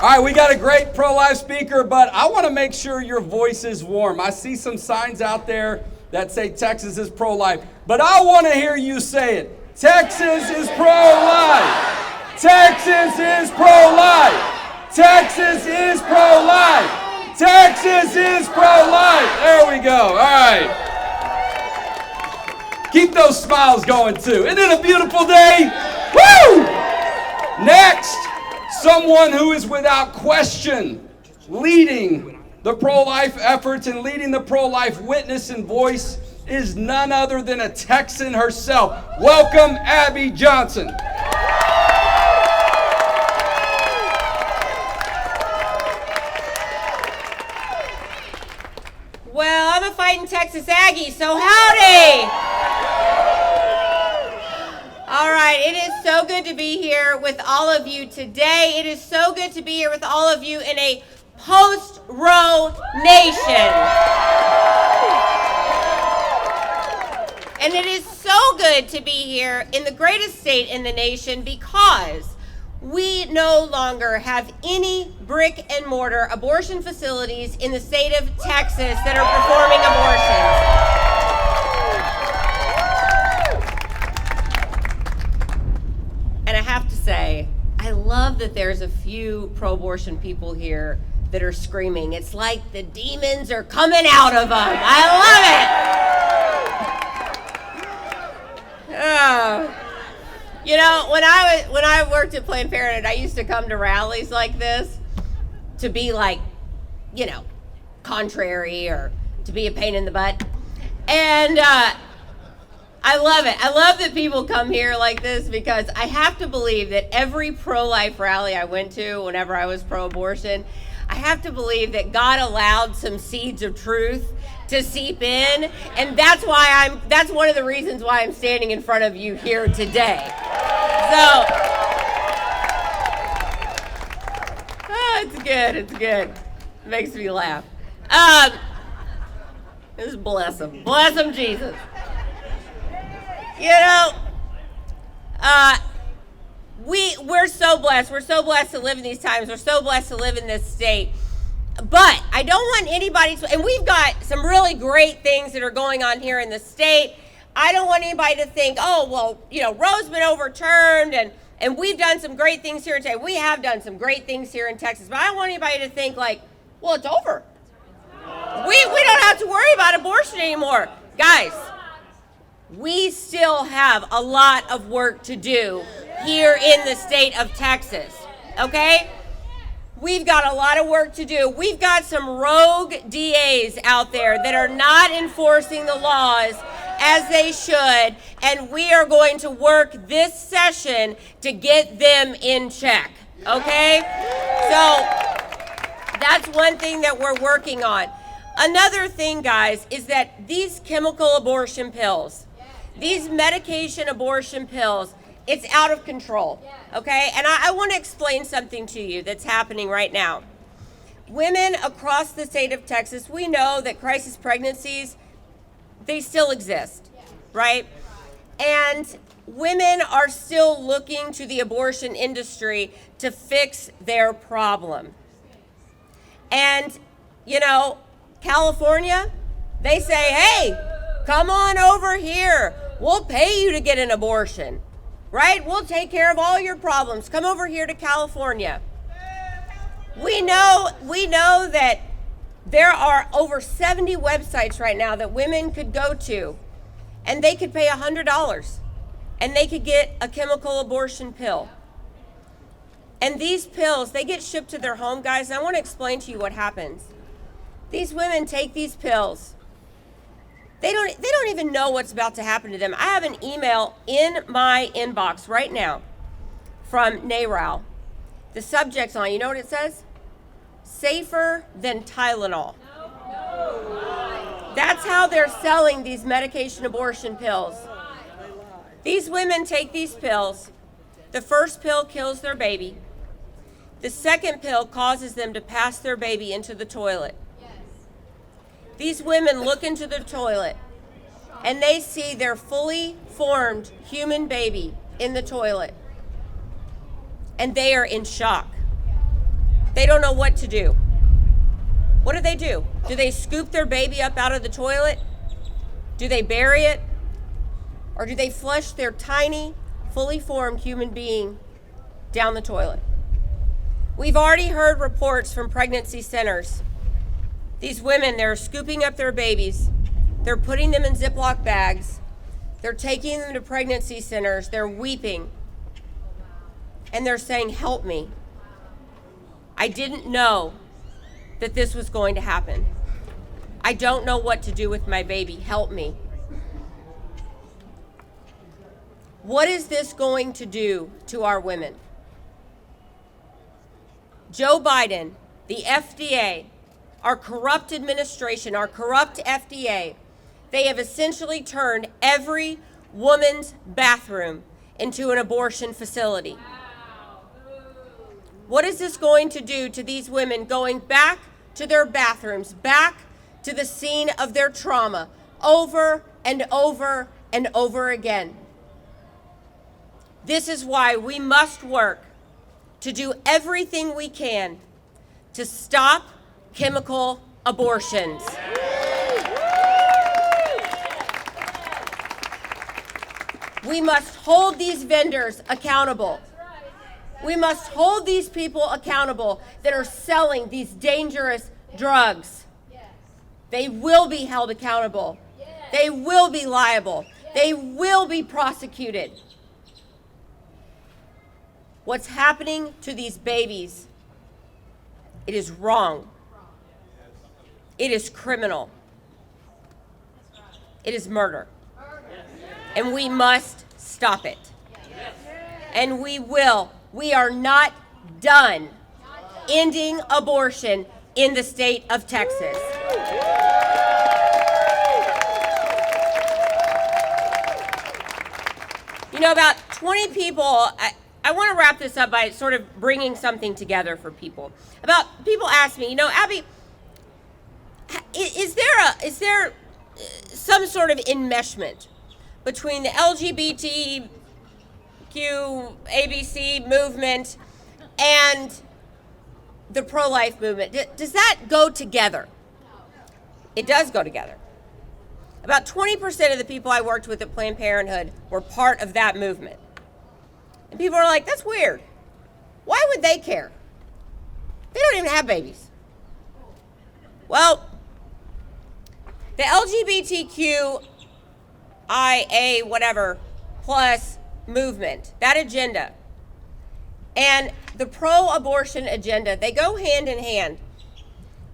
All right, we got a great pro-life speaker, but I want to make sure your voice is warm. I see some signs out there that say Texas is pro-life, but I want to hear you say it. Texas is pro-life. Texas is pro-life. Texas is pro-life. Texas is pro-life. There we go. All right. Keep those smiles going too. Isn't it a beautiful day? Woo! Next. Someone who is without question leading the pro-life efforts and leading the pro-life witness and voice is none other than a Texan herself. Welcome, Abby Johnson. Well, I'm a fighting Texas Aggie, so howdy! All right, it is so good to be here with all of you today. It is so good to be here with all of you in a post-Roe nation. And it is so good to be here in the greatest state in the nation because we no longer have any brick and mortar abortion facilities in the state of Texas that are performing abortions. And I have to say, I love that there's a few pro-abortion people here that are screaming. It's like the demons are coming out of them. I love it. You know, when I worked at Planned Parenthood, I used to come to rallies like this to be like, you know, contrary or to be a pain in the butt. And I love it. I love that people come here like this because I have to believe that every pro-life rally I went to whenever I was pro-abortion, I have to believe that God allowed some seeds of truth to seep in, and that's one of the reasons why I'm standing in front of you here today. So, it's good. It makes me laugh. Just bless him, Jesus. You know, we're so blessed. We're so blessed to live in these times. We're so blessed to live in this state. But I don't want anybody to, and we've got some really great things that are going on here in the state. I don't want anybody to think, oh, well, you know, Roe's been overturned and we've done some great things here in Texas. We have done some great things here in Texas. But I don't want anybody to think like, well, it's over. We don't have to worry about abortion anymore. Guys, we still have a lot of work to do here in the state of Texas, okay? We've got a lot of work to do. We've got some rogue DAs out there that are not enforcing the laws as they should, and we are going to work this session to get them in check, okay? So that's one thing that we're working on. Another thing, guys, is that these chemical abortion pills, these medication abortion pills, it's out of control, okay? And I want to explain something to you that's happening right now. Women across the state of Texas, we know that crisis pregnancies, they still exist, right? And women are still looking to the abortion industry to fix their problem. And, you know, California, they say, hey, come on over here. We'll pay you to get an abortion, right? We'll take care of all your problems. Come over here to California. We know that there are over 70 websites right now that women could go to, and they could pay $100, and they could get a chemical abortion pill. And these pills, they get shipped to their home, guys, and I want to explain to you what happens. These women take these pills. They don't even know what's about to happen to them. I have an email in my inbox right now from NARAL. The subject's on, you know what it says? Safer than Tylenol. That's how they're selling these medication abortion pills. These women take these pills. The first pill kills their baby. The second pill causes them to pass their baby into the toilet. These women look into the toilet and they see their fully formed human baby in the toilet. And they are in shock. They don't know what to do. What do? Do they scoop their baby up out of the toilet? Do they bury it? Or do they flush their tiny, fully formed human being down the toilet? We've already heard reports from pregnancy centers. These women, they're scooping up their babies. They're putting them in Ziploc bags. They're taking them to pregnancy centers. They're weeping. And they're saying, help me. I didn't know that this was going to happen. I don't know what to do with my baby. Help me. What is this going to do to our women? Joe Biden, the FDA, our corrupt administration, our corrupt FDA, they have essentially turned every woman's bathroom into an abortion facility. What is this going to do to these women going back to their bathrooms, back to the scene of their trauma, over and over and over again? This is why we must work to do everything we can to stop chemical abortions. We must hold these vendors accountable. We must hold these people accountable that are selling these dangerous drugs. They will be held accountable. They will be liable. They will be prosecuted. What's happening to these babies, it is wrong. It is criminal. It is murder. And we must stop it. And we will. We are not done ending abortion in the state of Texas. You know, about 20 people, I want to wrap this up by sort of bringing something together for people. People ask me, you know, Abby, is there some sort of enmeshment between the LGBTQ ABC movement and the pro-life movement? Does that go together? It does go together. About 20% of the people I worked with at Planned Parenthood were part of that movement. And people are like, that's weird. Why would they care? They don't even have babies. Well, the LGBTQIA whatever plus movement, that agenda, and the pro-abortion agenda, they go hand in hand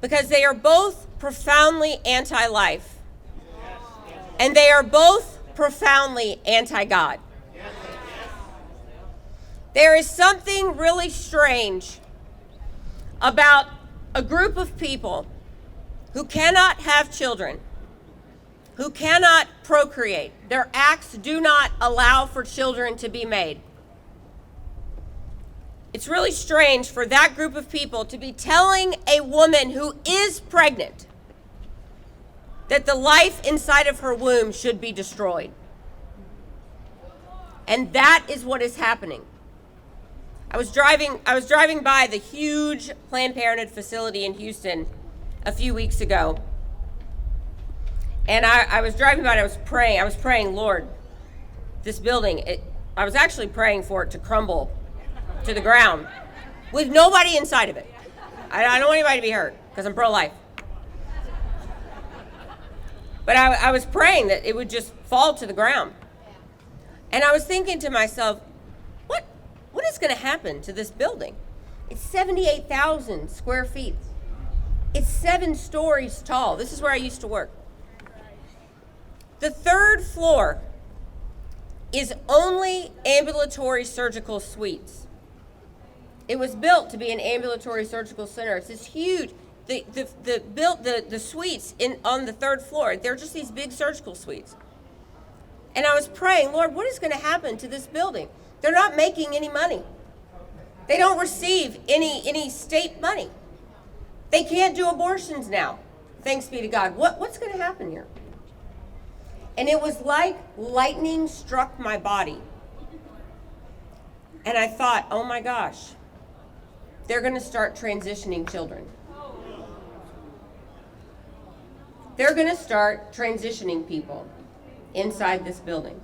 because they are both profoundly anti-life and they are both profoundly anti-God. There is something really strange about a group of people who cannot have children, who cannot procreate. Their acts do not allow for children to be made. It's really strange for that group of people to be telling a woman who is pregnant that the life inside of her womb should be destroyed. And that is what is happening. I was driving by the huge Planned Parenthood facility in Houston a few weeks ago. And I was driving by and I was praying, Lord, this building, I was actually praying for it to crumble to the ground with nobody inside of it. I don't want anybody to be hurt because I'm pro-life. But I was praying that it would just fall to the ground. And I was thinking to myself, what is going to happen to this building? It's 78,000 square feet. It's 7 stories tall. This is where I used to work. The 3rd floor is only ambulatory surgical suites. It was built to be an ambulatory surgical center. It's this huge, the suites on the 3rd floor, they're just these big surgical suites. And I was praying, Lord, what is going to happen to this building? They're not making any money. They don't receive any state money. They can't do abortions now. Thanks be to God. What's going to happen here? And it was like lightning struck my body. And I thought, oh my gosh, they're going to start transitioning children. They're going to start transitioning people inside this building.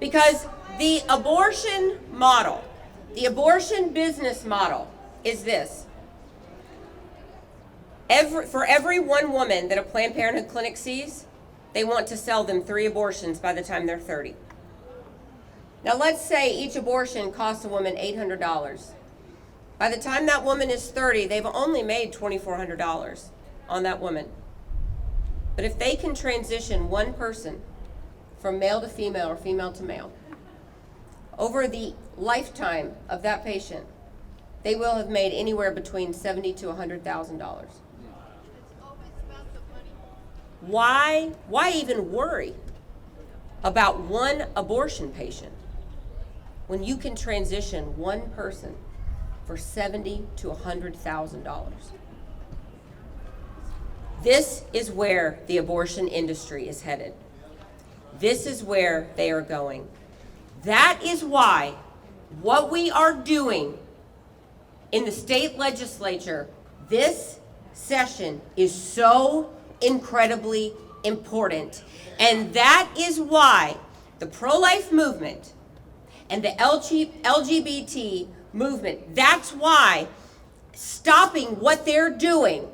Because the abortion model, the abortion business model is this. For every one woman that a Planned Parenthood clinic sees, they want to sell them 3 abortions by the time they're 30. Now let's say each abortion costs a woman $800. By the time that woman is 30, they've only made $2,400 on that woman. But if they can transition one person from male to female or female to male, over the lifetime of that patient, they will have made anywhere between $70,000 to $100,000. Why even worry about one abortion patient when you can transition one person for $70,000 to $100,000? This is where the abortion industry is headed. This is where they are going. That is why what we are doing in the state legislature this session is so incredibly important. And that is why the pro-life movement and the LGBT movement, that's why stopping what they're doing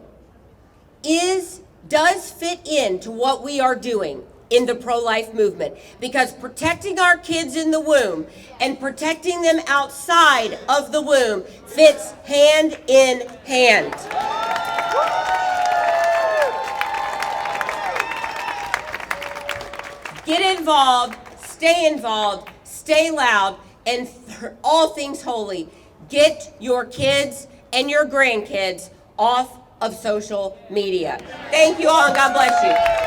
does fit into what we are doing in the pro-life movement, because protecting our kids in the womb and protecting them outside of the womb fits hand in hand. Get involved, stay loud, and for all things holy, get your kids and your grandkids off of social media. Thank you all, and God bless you.